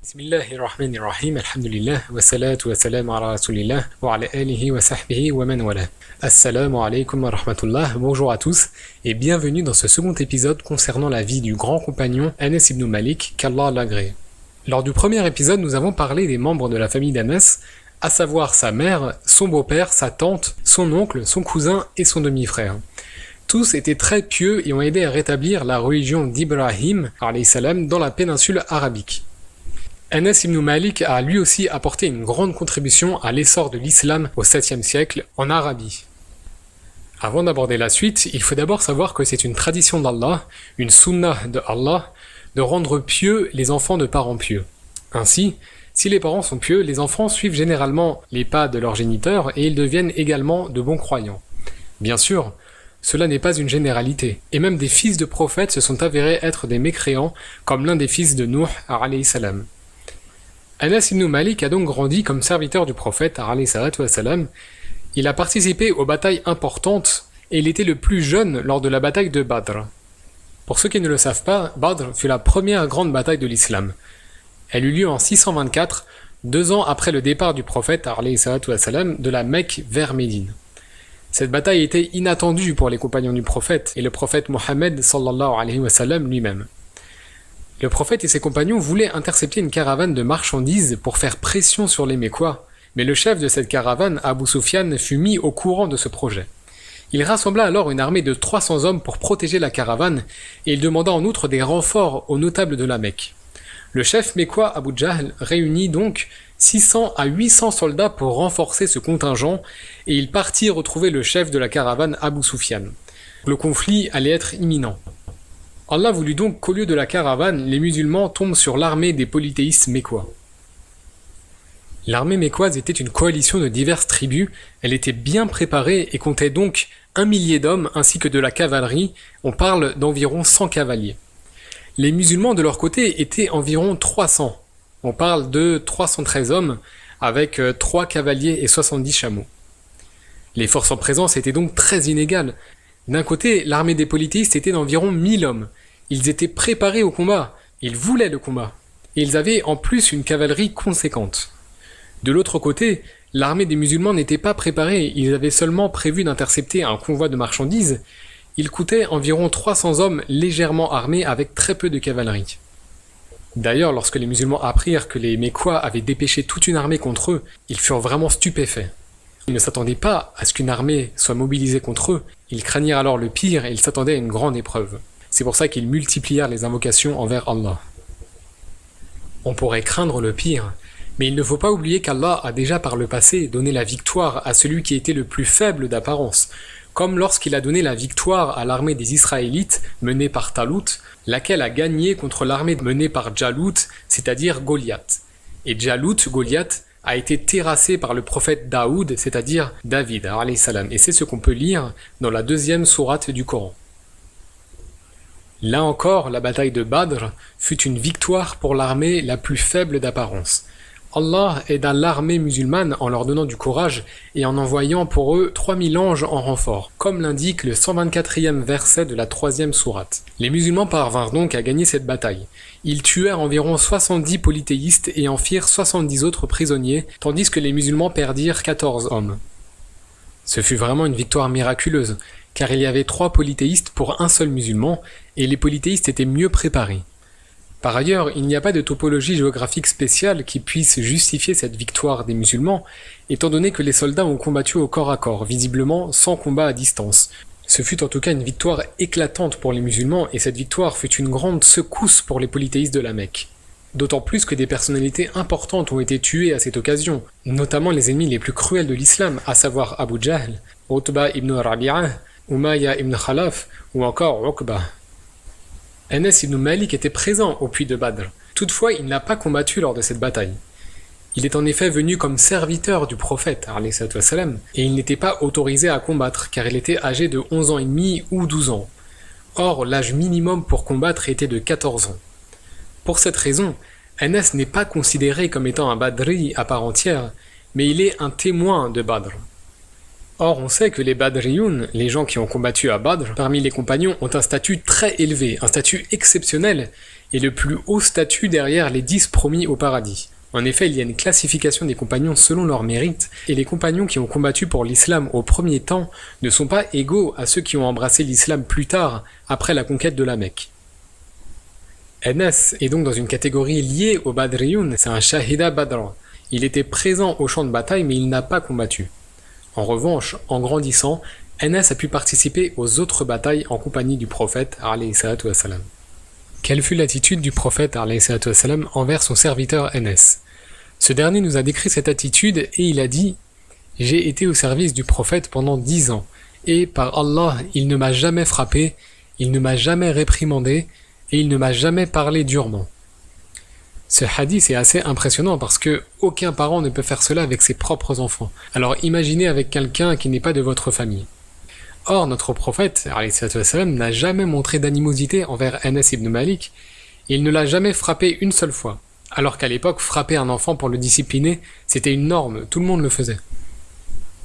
Bismillahirrahmanirrahim, alhamdulillah, wa salatu wa salam ala rasulillah, wa ala alihi wa sahbihi wa man wala. Assalamu alaikum wa rahmatullah, bonjour à tous, et bienvenue dans ce second épisode concernant la vie du grand compagnon Anas ibn Malik, qu'Allah l'agrée. Lors du premier épisode, nous avons parlé des membres de la famille d'Anas, à savoir sa mère, son beau-père, sa tante, son oncle, son cousin et son demi-frère. Tous étaient très pieux et ont aidé à rétablir la religion d'Ibrahim, alayhi salam, dans la péninsule arabique. Anas ibn Malik a lui aussi apporté une grande contribution à l'essor de l'islam au 7e siècle en Arabie. Avant d'aborder la suite, il faut d'abord savoir que c'est une tradition d'Allah, une sunnah de Allah, de rendre pieux les enfants de parents pieux. Ainsi, si les parents sont pieux, les enfants suivent généralement les pas de leurs géniteurs et ils deviennent également de bons croyants. Bien sûr, cela n'est pas une généralité, et même des fils de prophètes se sont avérés être des mécréants, comme l'un des fils de Nuh, alayhi salam. Anas ibn Malik a donc grandi comme serviteur du prophète, alayhi salatu wa salam. Il a participé aux batailles importantes, et il était le plus jeune lors de la bataille de Badr. Pour ceux qui ne le savent pas, Badr fut la première grande bataille de l'islam. Elle eut lieu en 624, 2 ans après le départ du prophète, alayhi salatu wa salam, de la Mecque vers Médine. Cette bataille était inattendue pour les compagnons du prophète et le prophète Mohammed sallallahu alayhi wa sallam lui-même. Le prophète et ses compagnons voulaient intercepter une caravane de marchandises pour faire pression sur les Mécois, mais le chef de cette caravane, Abu Sufyan, fut mis au courant de ce projet. Il rassembla alors une armée de 300 hommes pour protéger la caravane et il demanda en outre des renforts aux notables de la Mecque. Le chef mécois Abu Jahl réunit donc 600 à 800 soldats pour renforcer ce contingent et il partit retrouver le chef de la caravane Abu Sufyan. Le conflit allait être imminent. Allah voulut donc qu'au lieu de la caravane, les musulmans tombent sur l'armée des polythéistes mécois. L'armée mécoise était une coalition de diverses tribus, elle était bien préparée et comptait donc 1 millier d'hommes ainsi que de la cavalerie, on parle d'environ 100 cavaliers. Les musulmans de leur côté étaient environ 300, on parle de 313 hommes avec 3 cavaliers et 70 chameaux. Les forces en présence étaient donc très inégales. D'un côté, l'armée des polythéistes était d'environ 1000 hommes. Ils étaient préparés au combat, ils voulaient le combat, et ils avaient en plus une cavalerie conséquente. De l'autre côté, l'armée des musulmans n'était pas préparée, ils avaient seulement prévu d'intercepter un convoi de marchandises. Il coûtait environ 300 hommes légèrement armés avec très peu de cavalerie. D'ailleurs, lorsque les musulmans apprirent que les Mécois avaient dépêché toute une armée contre eux, ils furent vraiment stupéfaits. Ils ne s'attendaient pas à ce qu'une armée soit mobilisée contre eux, ils craignirent alors le pire et ils s'attendaient à une grande épreuve. C'est pour ça qu'ils multiplièrent les invocations envers Allah. On pourrait craindre le pire, mais il ne faut pas oublier qu'Allah a déjà par le passé donné la victoire à celui qui était le plus faible d'apparence, comme lorsqu'il a donné la victoire à l'armée des Israélites menée par Talut, laquelle a gagné contre l'armée menée par Jalut, c'est-à-dire Goliath. Et Jalut, Goliath, a été terrassé par le prophète Daoud, c'est-à-dire David, alayhi salam. Et c'est ce qu'on peut lire dans la 2e sourate du Coran. Là encore, la bataille de Badr fut une victoire pour l'armée la plus faible d'apparence. Allah aida l'armée musulmane en leur donnant du courage et en envoyant pour eux 3000 anges en renfort, comme l'indique le 124e verset de la 3e sourate. Les musulmans parvinrent donc à gagner cette bataille. Ils tuèrent environ 70 polythéistes et en firent 70 autres prisonniers, tandis que les musulmans perdirent 14 hommes. Ce fut vraiment une victoire miraculeuse, car il y avait 3 polythéistes pour un seul musulman, et les polythéistes étaient mieux préparés. Par ailleurs, il n'y a pas de topologie géographique spéciale qui puisse justifier cette victoire des musulmans, étant donné que les soldats ont combattu au corps à corps, visiblement sans combat à distance. Ce fut en tout cas une victoire éclatante pour les musulmans, et cette victoire fut une grande secousse pour les polythéistes de la Mecque. D'autant plus que des personnalités importantes ont été tuées à cette occasion, notamment les ennemis les plus cruels de l'islam, à savoir Abu Jahl, Utba ibn Rabi'ah, Umayya ibn Khalaf ou encore Uqba. Anas ibn Malik était présent au puits de Badr. Toutefois, il n'a pas combattu lors de cette bataille. Il est en effet venu comme serviteur du prophète, alayhi salatu wa salam, et il n'était pas autorisé à combattre car il était âgé de 11 ans et demi ou 12 ans. Or, l'âge minimum pour combattre était de 14 ans. Pour cette raison, Anas n'est pas considéré comme étant un Badri à part entière, mais il est un témoin de Badr. Or, on sait que les Badrioun, les gens qui ont combattu à Badr, parmi les compagnons, ont un statut très élevé, un statut exceptionnel, et le plus haut statut derrière les 10 promis au paradis. En effet, il y a une classification des compagnons selon leur mérite, et les compagnons qui ont combattu pour l'islam au premier temps ne sont pas égaux à ceux qui ont embrassé l'islam plus tard, après la conquête de la Mecque. Anas est donc dans une catégorie liée au Badriyun, c'est un Shahida Badra. Il était présent au champ de bataille, mais il n'a pas combattu. En revanche, en grandissant, Anas a pu participer aux autres batailles en compagnie du prophète, alayhi salatu wassalam. Quelle fut l'attitude du prophète, alayhi salatu wassalam, envers son serviteur Anas? Ce dernier nous a décrit cette attitude et il a dit « J'ai été au service du prophète pendant 10 ans, et par Allah, il ne m'a jamais frappé, il ne m'a jamais réprimandé, et il ne m'a jamais parlé durement. » Ce hadith est assez impressionnant parce que aucun parent ne peut faire cela avec ses propres enfants. Alors imaginez avec quelqu'un qui n'est pas de votre famille. Or, notre prophète, alayhi salatu wassalam, n'a jamais montré d'animosité envers Anas ibn Malik, et il ne l'a jamais frappé une seule fois. Alors qu'à l'époque, frapper un enfant pour le discipliner, c'était une norme, tout le monde le faisait.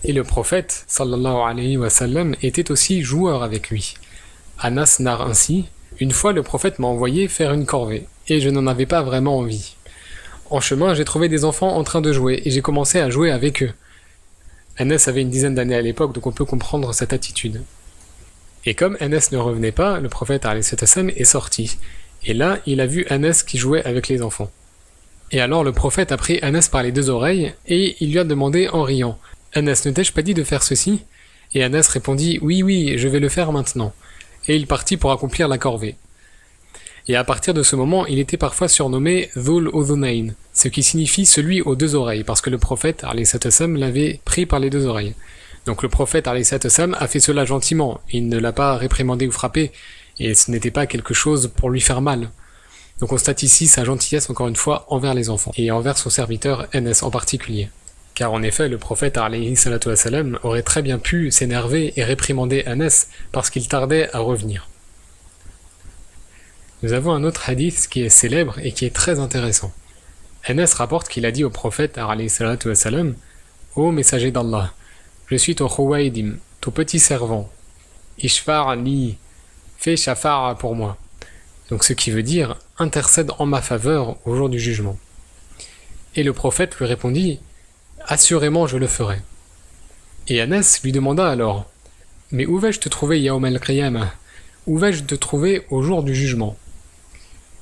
Et le prophète, sallallahu alayhi wa sallam, était aussi joueur avec lui. Anas narre ainsi, « Une fois le prophète m'a envoyé faire une corvée, et je n'en avais pas vraiment envie. En chemin, j'ai trouvé des enfants en train de jouer, et j'ai commencé à jouer avec eux. » Anas avait une dizaine d'années à l'époque, donc on peut comprendre cette attitude. Et comme Anas ne revenait pas, le prophète alayhi sallam est sorti. Et là, il a vu Anas qui jouait avec les enfants. Et alors le prophète a pris Anas par les 2 oreilles et il lui a demandé en riant « Anas, ne t'ai-je pas dit de faire ceci ?» Et Anas répondit « Oui, je vais le faire maintenant. » Et il partit pour accomplir la corvée. Et à partir de ce moment, il était parfois surnommé « Dhul Udhunayn », ce qui signifie « celui aux 2 oreilles », parce que le prophète alayhi sallam l'avait pris par les 2 oreilles. Donc le prophète alayhi sallam a fait cela gentiment, il ne l'a pas réprimandé ou frappé, et ce n'était pas quelque chose pour lui faire mal. Donc on constate ici sa gentillesse encore une fois envers les enfants, et envers son serviteur Anas en particulier. Car en effet, le prophète alayhi salatu wassalam aurait très bien pu s'énerver et réprimander Anas parce qu'il tardait à revenir. Nous avons un autre hadith qui est célèbre et qui est très intéressant. Anas rapporte qu'il a dit au prophète alayhi salatu wassalam « Ô messager d'Allah, je suis ton Khuwaydim, ton petit servant. Ishfar li, fais shafa'a pour moi. » Donc ce qui veut dire « intercède en ma faveur au jour du jugement ». Et le prophète lui répondit « Assurément je le ferai ». Et Anas lui demanda alors « Mais où vais-je te trouver Yawm al-Qiyamah? Où vais-je te trouver au jour du jugement ?»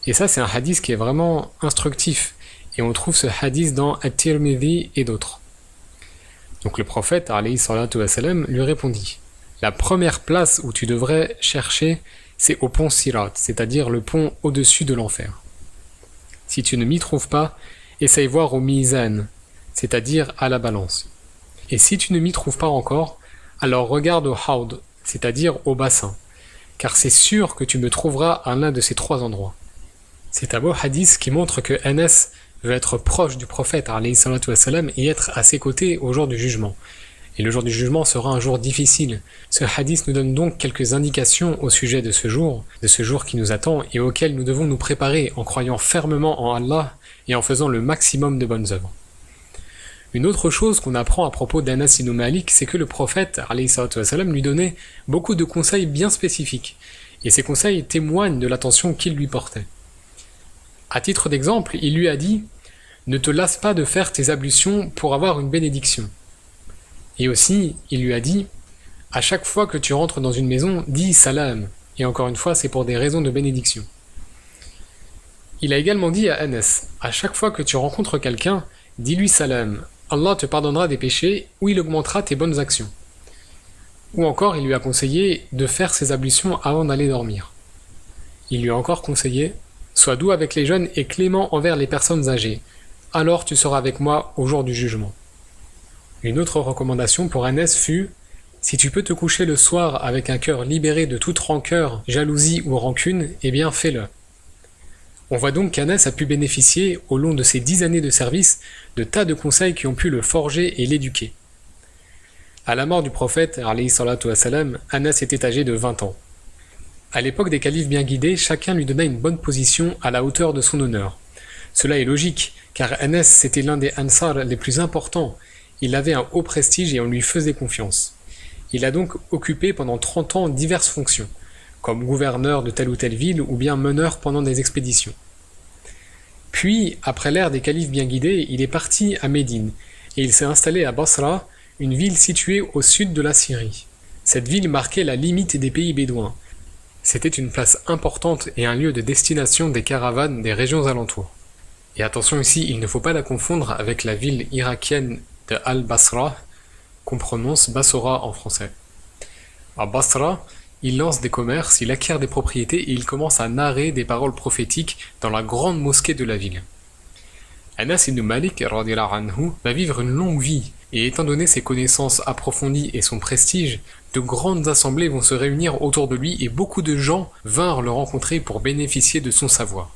Et ça c'est un hadith qui est vraiment instructif, et on trouve ce hadith dans At-Tirmidhi et d'autres. Donc le prophète alayhi salatu wassalam lui répondit « La première place où tu devrais chercher, c'est au pont Sirat, c'est-à-dire le pont au-dessus de l'enfer. Si tu ne m'y trouves pas, essaye voir au Mizan, c'est-à-dire à la balance. Et si tu ne m'y trouves pas encore, alors regarde au Haud, c'est-à-dire au bassin, car c'est sûr que tu me trouveras à l'un de ces 3 endroits. » C'est un beau hadith qui montre que Anas veut être proche du prophète alayhi salatu wassalam et être à ses côtés au jour du jugement. Et le jour du jugement sera un jour difficile. Ce hadith nous donne donc quelques indications au sujet de ce jour qui nous attend et auquel nous devons nous préparer en croyant fermement en Allah et en faisant le maximum de bonnes œuvres. Une autre chose qu'on apprend à propos d'Anas ibn Malik, c'est que le prophète alayhi salatu wassalam lui donnait beaucoup de conseils bien spécifiques. Et ces conseils témoignent de l'attention qu'il lui portait. À titre d'exemple, il lui a dit « Ne te lasse pas de faire tes ablutions pour avoir une bénédiction. » Et aussi, il lui a dit « À chaque fois que tu rentres dans une maison, dis salam. » Et encore une fois, c'est pour des raisons de bénédiction. Il a également dit à Anas « À chaque fois que tu rencontres quelqu'un, dis-lui salam. Allah te pardonnera des péchés ou il augmentera tes bonnes actions. » Ou encore, il lui a conseillé de faire ses ablutions avant d'aller dormir. Il lui a encore conseillé « Sois doux avec les jeunes et clément envers les personnes âgées. Alors tu seras avec moi au jour du jugement. » Une autre recommandation pour Anas fut « Si tu peux te coucher le soir avec un cœur libéré de toute rancœur, jalousie ou rancune, eh bien fais-le. » On voit donc qu'Anas a pu bénéficier, au long de ses 10 années de service, de tas de conseils qui ont pu le forger et l'éduquer. À la mort du prophète, alayhi salatu wassalam, Anas était âgé de 20 ans. À l'époque des califes bien guidés, chacun lui donna une bonne position à la hauteur de son honneur. Cela est logique, car Anas était l'un des Ansar les plus importants. Il avait un haut prestige et on lui faisait confiance. Il a donc occupé pendant 30 ans diverses fonctions, comme gouverneur de telle ou telle ville ou bien meneur pendant des expéditions. Puis, après l'ère des califes bien guidés, il est parti à Médine et il s'est installé à Basra, une ville située au sud de la Syrie. Cette ville marquait la limite des pays bédouins. C'était une place importante et un lieu de destination des caravanes des régions alentours. Et attention ici, il ne faut pas la confondre avec la ville irakienne de Al-Basra, qu'on prononce Bassora en français. À Basra, il lance des commerces, il acquiert des propriétés et il commence à narrer des paroles prophétiques dans la grande mosquée de la ville. Anas ibn Malik radiyallahu anhu va vivre une longue vie et étant donné ses connaissances approfondies et son prestige, de grandes assemblées vont se réunir autour de lui et beaucoup de gens vinrent le rencontrer pour bénéficier de son savoir.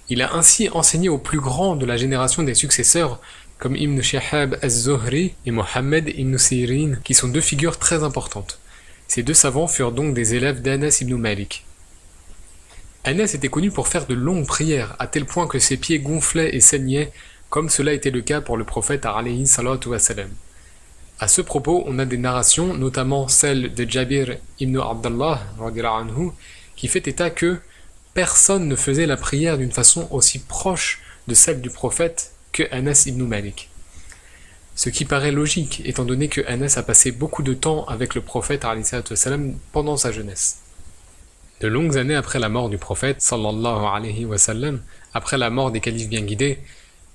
Il a ainsi enseigné aux plus grands de la génération des successeurs comme Ibn Shihab az-Zuhri et Mohammed ibn Sirin qui sont deux figures très importantes. Ces deux savants furent donc des élèves d'Anas ibn Malik. Anas était connu pour faire de longues prières, à tel point que ses pieds gonflaient et saignaient, comme cela était le cas pour le prophète alayhi salatu wassalam. À ce propos, on a des narrations, notamment celle de Jabir ibn Abdallah, anhu, qui fait état que personne ne faisait la prière d'une façon aussi proche de celle du prophète que Anas ibn Malik. Ce qui paraît logique, étant donné que Anas a passé beaucoup de temps avec le prophète pendant sa jeunesse. De longues années après la mort du prophète, sallallahu alayhi wa sallam, après la mort des califes bien guidés,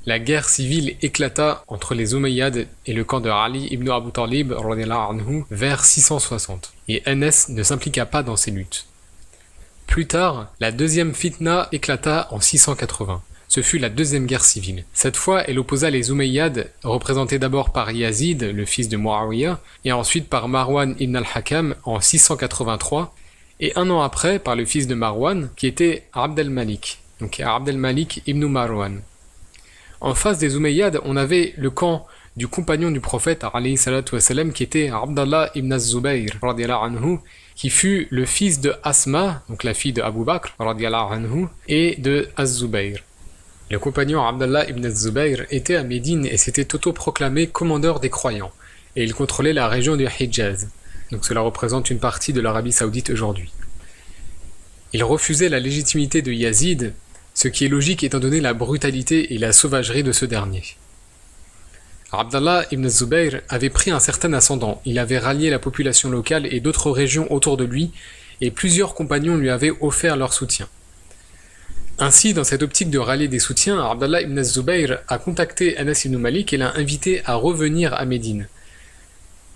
la guerre civile éclata entre les Omeyyades et le camp de Ali ibn Abu Talib anhu, vers 660, et Anas ne s'impliqua pas dans ces luttes. Plus tard, la deuxième fitna éclata en 680. Ce fut la deuxième guerre civile. Cette fois, elle opposa les Omeyyades, représentés d'abord par Yazid, le fils de Muawiyah, et ensuite par Marwan ibn al-Hakam en 683, et un an après par le fils de Marwan, qui était Abd al-Malik, donc Abd al-Malik ibn Marwan. En face des Omeyyades, on avait le camp du compagnon du prophète alayhi salatu wassalam, qui était Abdallah ibn az-Zubayr anhu, qui fut le fils de Asma, donc la fille de Abu Bakr anhu, et de Az-Zubayr. Le compagnon Abdallah ibn az-Zubayr était à Médine et s'était autoproclamé commandeur des croyants, et il contrôlait la région du Hijaz, donc cela représente une partie de l'Arabie Saoudite aujourd'hui. Il refusait la légitimité de Yazid, ce qui est logique étant donné la brutalité et la sauvagerie de ce dernier. Abdallah ibn az-Zubayr avait pris un certain ascendant, il avait rallié la population locale et d'autres régions autour de lui, et plusieurs compagnons lui avaient offert leur soutien. Ainsi, dans cette optique de rallier des soutiens, Abdallah ibn az-Zubayr a contacté Anas ibn Malik et l'a invité à revenir à Médine.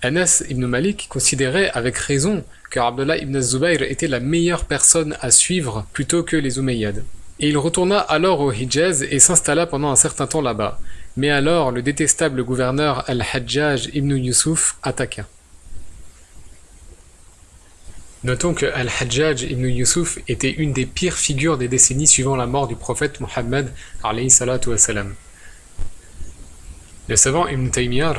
Anas ibn Malik considérait avec raison que Abdallah ibn az-Zubayr était la meilleure personne à suivre plutôt que les Omeyyades. Et il retourna alors au Hijaz et s'installa pendant un certain temps là-bas. Mais alors le détestable gouverneur Al-Hajjaj ibn Yusuf attaqua. Notons que Al-Hajjaj ibn Yusuf était une des pires figures des décennies suivant la mort du prophète Mohammed alayhi salatu wassalam. Le savant Ibn Taymiyyah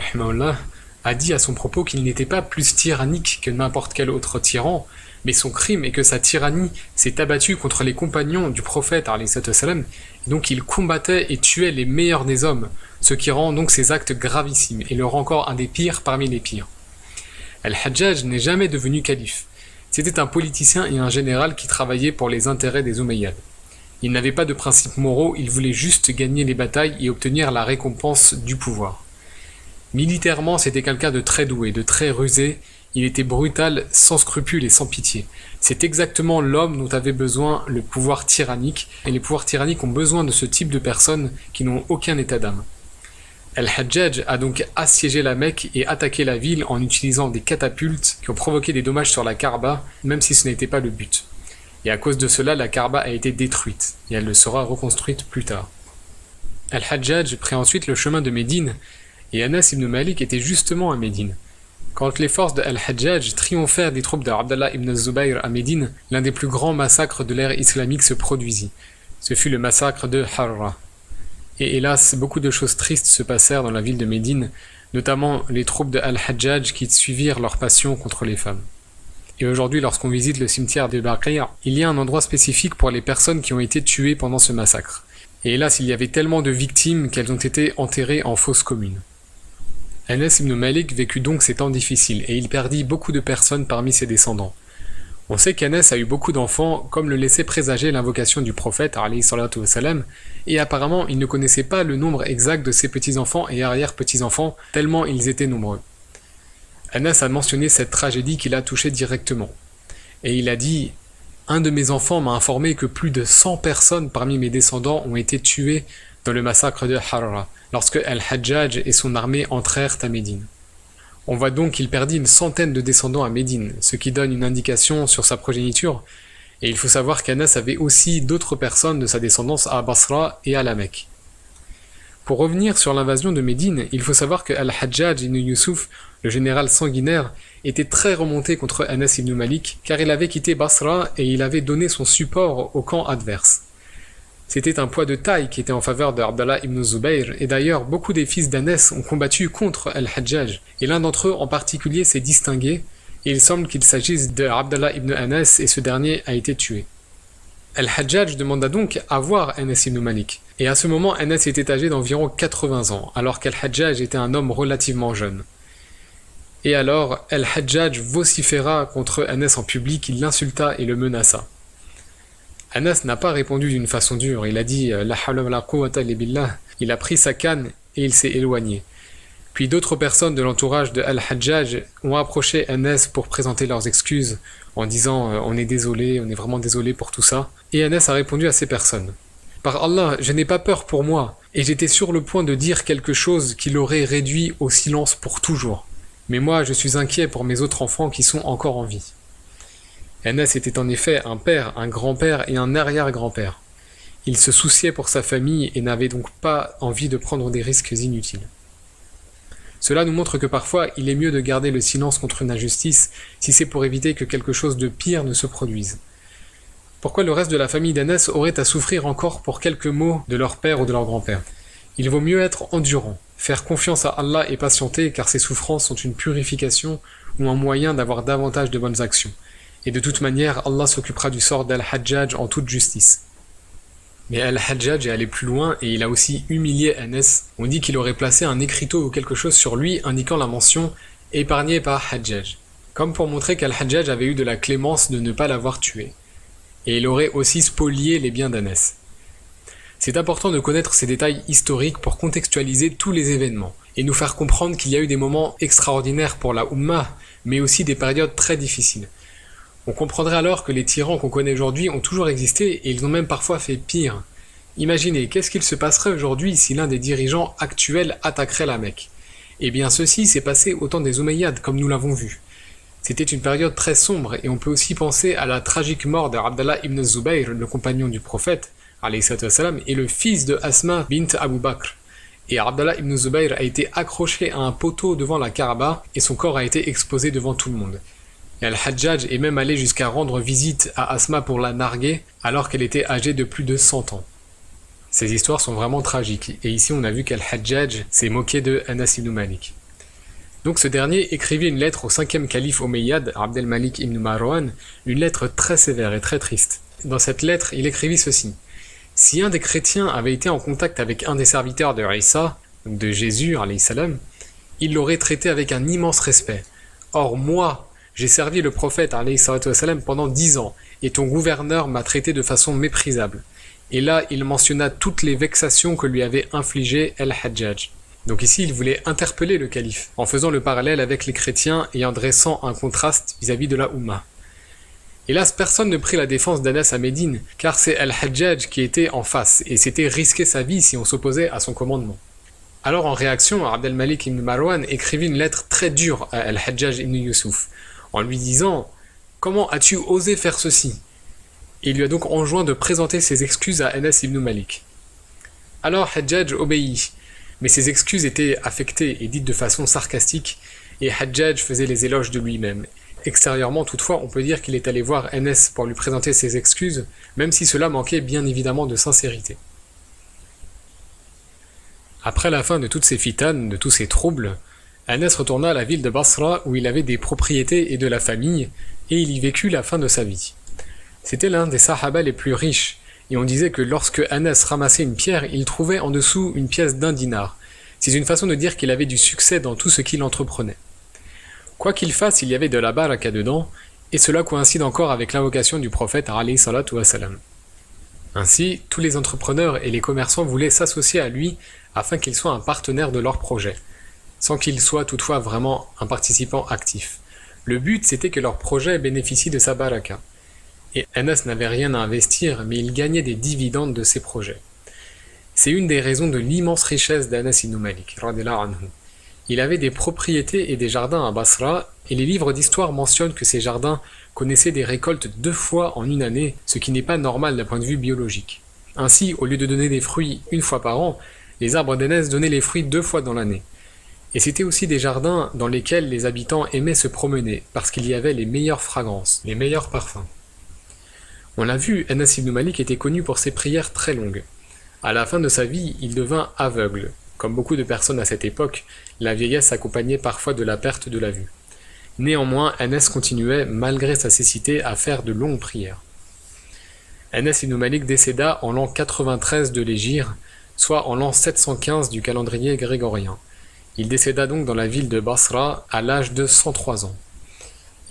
a dit à son propos qu'il n'était pas plus tyrannique que n'importe quel autre tyran, mais son crime est que sa tyrannie s'est abattue contre les compagnons du prophète alayhi salatu wassalam, et donc il combattait et tuait les meilleurs des hommes, ce qui rend donc ses actes gravissimes et le rend encore un des pires parmi les pires. Al-Hajjaj n'est jamais devenu calife. C'était un politicien et un général qui travaillait pour les intérêts des Omeyyades. Il n'avait pas de principes moraux, il voulait juste gagner les batailles et obtenir la récompense du pouvoir. Militairement, c'était quelqu'un de très doué, de très rusé, il était brutal, sans scrupules et sans pitié. C'est exactement l'homme dont avait besoin le pouvoir tyrannique, et les pouvoirs tyranniques ont besoin de ce type de personnes qui n'ont aucun état d'âme. Al-Hajjaj a donc assiégé la Mecque et attaqué la ville en utilisant des catapultes qui ont provoqué des dommages sur la Kaaba, même si ce n'était pas le but. Et à cause de cela, la Kaaba a été détruite, et elle le sera reconstruite plus tard. Al-Hajjaj prit ensuite le chemin de Médine, et Anas ibn Malik était justement à Médine. Quand les forces de Al-Hajjaj triomphèrent des troupes d'Abdallah ibn az-Zubayr à Médine, l'un des plus grands massacres de l'ère islamique se produisit. Ce fut le massacre de Harra. Et hélas, beaucoup de choses tristes se passèrent dans la ville de Médine, notamment les troupes de Al-Hajjaj qui suivirent leur passion contre les femmes. Et aujourd'hui, lorsqu'on visite le cimetière de Baqi', il y a un endroit spécifique pour les personnes qui ont été tuées pendant ce massacre. Et hélas, il y avait tellement de victimes qu'elles ont été enterrées en fosses communes. Anas ibn Malik vécut donc ces temps difficiles, et il perdit beaucoup de personnes parmi ses descendants. On sait qu'Anas a eu beaucoup d'enfants, comme le laissait présager l'invocation du prophète, alayhi salatu wassalam, et apparemment il ne connaissait pas le nombre exact de ses petits-enfants et arrière-petits-enfants, tellement ils étaient nombreux. Anas a mentionné cette tragédie qui l'a touché directement. Et il a dit « Un de mes enfants m'a informé que plus de 100 personnes parmi mes descendants ont été tuées dans le massacre de Harra, lorsque Al-Hajjaj et son armée entrèrent à Médine. » On voit donc qu'il perdit une centaine de descendants à Médine, ce qui donne une indication sur sa progéniture, et il faut savoir qu'Anas avait aussi d'autres personnes de sa descendance à Basra et à la Mecque. Pour revenir sur l'invasion de Médine, il faut savoir que Al-Hajjaj ibn Yusuf, le général sanguinaire, était très remonté contre Anas ibn Malik, car il avait quitté Basra et il avait donné son support au camp adverse. C'était un poids de taille qui était en faveur de Abdallah ibn Zubayr, et d'ailleurs beaucoup des fils d'Anas ont combattu contre Al-Hajjaj, et l'un d'entre eux en particulier s'est distingué, et il semble qu'il s'agisse de Abdallah ibn Anas, et ce dernier a été tué. Al-Hajjaj demanda donc à voir Anas ibn Malik, et à ce moment Anas était âgé d'environ 80 ans, alors qu'Al-Hajjaj était un homme relativement jeune. Et alors Al-Hajjaj vociféra contre Anas en public, il l'insulta et le menaça. Anas n'a pas répondu d'une façon dure, il a dit « La hawla wa la quwwata illa billah ». Il a pris sa canne et il s'est éloigné. Puis d'autres personnes de l'entourage de Al-Hajjaj ont approché Anas pour présenter leurs excuses en disant « On est désolé, on est vraiment désolé pour tout ça ». Et Anas a répondu à ces personnes « Par Allah, je n'ai pas peur pour moi, et j'étais sur le point de dire quelque chose qui l'aurait réduit au silence pour toujours. Mais moi, je suis inquiet pour mes autres enfants qui sont encore en vie. » Anas était en effet un père, un grand-père et un arrière-grand-père. Il se souciait pour sa famille et n'avait donc pas envie de prendre des risques inutiles. Cela nous montre que parfois, il est mieux de garder le silence contre une injustice si c'est pour éviter que quelque chose de pire ne se produise. Pourquoi le reste de la famille d'Anas aurait à souffrir encore pour quelques mots de leur père ou de leur grand-père? Il vaut mieux être endurant, faire confiance à Allah et patienter car ces souffrances sont une purification ou un moyen d'avoir davantage de bonnes actions. Et de toute manière, Allah s'occupera du sort d'Al-Hajjaj en toute justice. Mais Al-Hajjaj est allé plus loin et il a aussi humilié Anas. On dit qu'il aurait placé un écriteau ou quelque chose sur lui indiquant la mention « épargné par Hajjaj », comme pour montrer qu'Al-Hajjaj avait eu de la clémence de ne pas l'avoir tué. Et il aurait aussi spolié les biens d'Anas. C'est important de connaître ces détails historiques pour contextualiser tous les événements et nous faire comprendre qu'il y a eu des moments extraordinaires pour la Ummah, mais aussi des périodes très difficiles. On comprendrait alors que les tyrans qu'on connaît aujourd'hui ont toujours existé et ils ont même parfois fait pire. Imaginez, qu'est-ce qu'il se passerait aujourd'hui si l'un des dirigeants actuels attaquerait la Mecque? Eh bien ceci s'est passé au temps des Omeyyades, comme nous l'avons vu. C'était une période très sombre et on peut aussi penser à la tragique mort de Abdallah ibn Zubayr, le compagnon du prophète, alayhi salatu wassalam, et le fils de Asma bint Abu Bakr. Et Abdallah ibn Zubayr a été accroché à un poteau devant la Kaaba et son corps a été exposé devant tout le monde. Et Al-Hajjaj est même allé jusqu'à rendre visite à Asma pour la narguer alors qu'elle était âgée de plus de 100 ans. Ces histoires sont vraiment tragiques, et ici on a vu qu'Al-Hajjaj s'est moqué de Anas ibn Malik. Donc ce dernier écrivit une lettre au 5e calife Omeyyade, Abd al-Malik ibn Marwan, une lettre très sévère et très triste. Dans cette lettre, il écrivit ceci. Si un des chrétiens avait été en contact avec un des serviteurs de Isa, de Jésus, alayhi salam, il l'aurait traité avec un immense respect. Or moi, j'ai servi le prophète alayhi salatu wassalam pendant 10 ans, et ton gouverneur m'a traité de façon méprisable. Et là, il mentionna toutes les vexations que lui avait infligées Al-Hajjaj. Donc ici, il voulait interpeller le calife, en faisant le parallèle avec les chrétiens et en dressant un contraste vis-à-vis de la Ummah. Hélas, personne ne prit la défense d'Anas à Médine, car c'est Al-Hajjaj qui était en face, et c'était risquer sa vie si on s'opposait à son commandement. Alors en réaction, Abd al-Malik ibn Marwan écrivit une lettre très dure à Al-Hajjaj ibn Yusuf, en lui disant « Comment as-tu osé faire ceci ?» Et il lui a donc enjoint de présenter ses excuses à Anas ibn Malik. Alors Hajjaj obéit, mais ses excuses étaient affectées et dites de façon sarcastique, et Hajjaj faisait les éloges de lui-même. Extérieurement toutefois, on peut dire qu'il est allé voir Anas pour lui présenter ses excuses, même si cela manquait bien évidemment de sincérité. Après la fin de toutes ces fitanes, de tous ces troubles, Anas retourna à la ville de Basra où il avait des propriétés et de la famille, et il y vécut la fin de sa vie. C'était l'un des sahaba les plus riches, et on disait que lorsque Anas ramassait une pierre, il trouvait en dessous une pièce d'1 dinar. C'est une façon de dire qu'il avait du succès dans tout ce qu'il entreprenait. Quoi qu'il fasse, il y avait de la baraka dedans, Et cela coïncide encore avec l'invocation du prophète alayhi salatu wassalam. Ainsi, tous les entrepreneurs et les commerçants voulaient s'associer à lui afin qu'il soit un partenaire de leur projet, sans qu'il soit toutefois vraiment un participant actif. Le but, c'était que leur projet bénéficie de sa baraka. Et Anas n'avait rien à investir, mais il gagnait des dividendes de ses projets. C'est une des raisons de l'immense richesse d'Anas ibn Malik, radiyallahu anhu. Il avait des propriétés et des jardins à Basra, et les livres d'histoire mentionnent que ces jardins connaissaient des récoltes 2 fois en une année, ce qui n'est pas normal d'un point de vue biologique. Ainsi, au lieu de donner des fruits 1 fois par an, les arbres d'Anas donnaient les fruits 2 fois dans l'année. Et c'était aussi des jardins dans lesquels les habitants aimaient se promener, parce qu'il y avait les meilleures fragrances, les meilleurs parfums. On l'a vu, Anas ibn Malik était connu pour ses prières très longues. À la fin de sa vie, il devint aveugle. Comme beaucoup de personnes à cette époque, la vieillesse s'accompagnait parfois de la perte de la vue. Néanmoins, Anas continuait, malgré sa cécité, à faire de longues prières. Anas ibn Malik décéda en l'an 93 de l'Hégire, soit en l'an 715 du calendrier grégorien. Il décéda donc dans la ville de Basra à l'âge de 103 ans.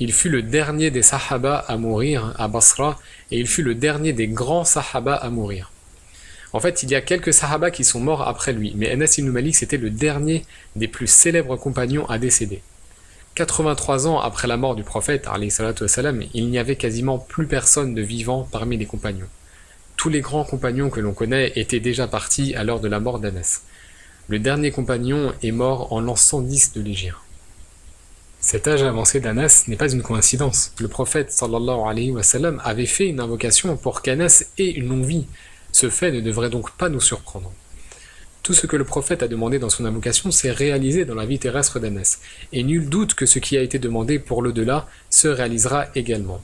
Il fut le dernier des Sahaba à mourir à Basra et il fut le dernier des grands Sahaba à mourir. En fait, il y a quelques Sahaba qui sont morts après lui, mais Anas ibn Malik c'était le dernier des plus célèbres compagnons à décéder. 83 ans après la mort du prophète, alayhi salatu wassalam, il n'y avait quasiment plus personne de vivant parmi les compagnons. Tous les grands compagnons que l'on connaît étaient déjà partis à l'heure de la mort d'Anas. Le dernier compagnon est mort en l'an 110 de l'Hégire. Cet âge avancé d'Anas n'est pas une coïncidence. Le prophète sallallahu alayhi wa sallam avait fait une invocation pour qu'Anas ait une longue vie. Ce fait ne devrait donc pas nous surprendre. Tout ce que le prophète a demandé dans son invocation s'est réalisé dans la vie terrestre d'Anas, et nul doute que ce qui a été demandé pour l'au-delà se réalisera également.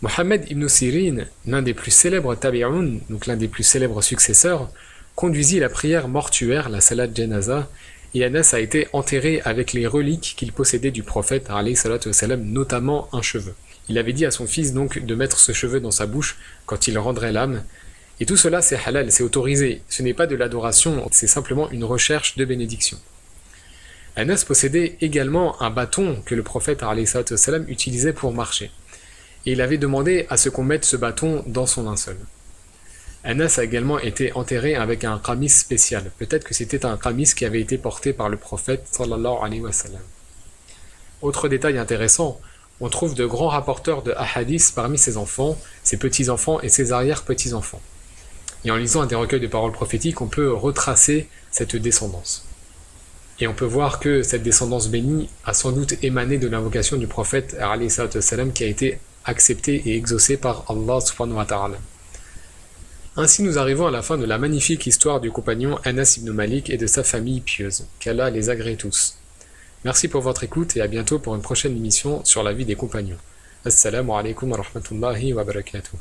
Mohammed ibn Sirin, l'un des plus célèbres tabi'un, donc l'un des plus célèbres successeurs, conduisit la prière mortuaire, la salat janaza, et Anas a été enterré avec les reliques qu'il possédait du prophète, alayhi salatu wassalam, notamment un cheveu. Il avait dit à son fils donc de mettre ce cheveu dans sa bouche quand il rendrait l'âme, et tout cela c'est halal, c'est autorisé, ce n'est pas de l'adoration, c'est simplement une recherche de bénédiction. Anas possédait également un bâton que le prophète alayhi salatu wassalam utilisait pour marcher, et il avait demandé à ce qu'on mette ce bâton dans son linceul. Anas a également été enterré avec un qamis spécial. Peut-être que c'était un qamis qui avait été porté par le prophète sallallahu alayhi wa sallam. Autre détail intéressant, on trouve de grands rapporteurs de hadiths parmi ses enfants, ses petits-enfants et ses arrière-petits-enfants. Et en lisant des recueils de paroles prophétiques, on peut retracer cette descendance. Et on peut voir que cette descendance bénie a sans doute émané de l'invocation du prophète alayhi salatu wassalam qui a été acceptée et exaucée par Allah subhanahu wa ta'ala. Ainsi nous arrivons à la fin de la magnifique histoire du compagnon Anas ibn Malik et de sa famille pieuse. Qu'Allah les agrée tous. Merci pour votre écoute et à bientôt pour une prochaine émission sur la vie des compagnons. Assalamu alaikum wa rahmatullahi wa barakatuh.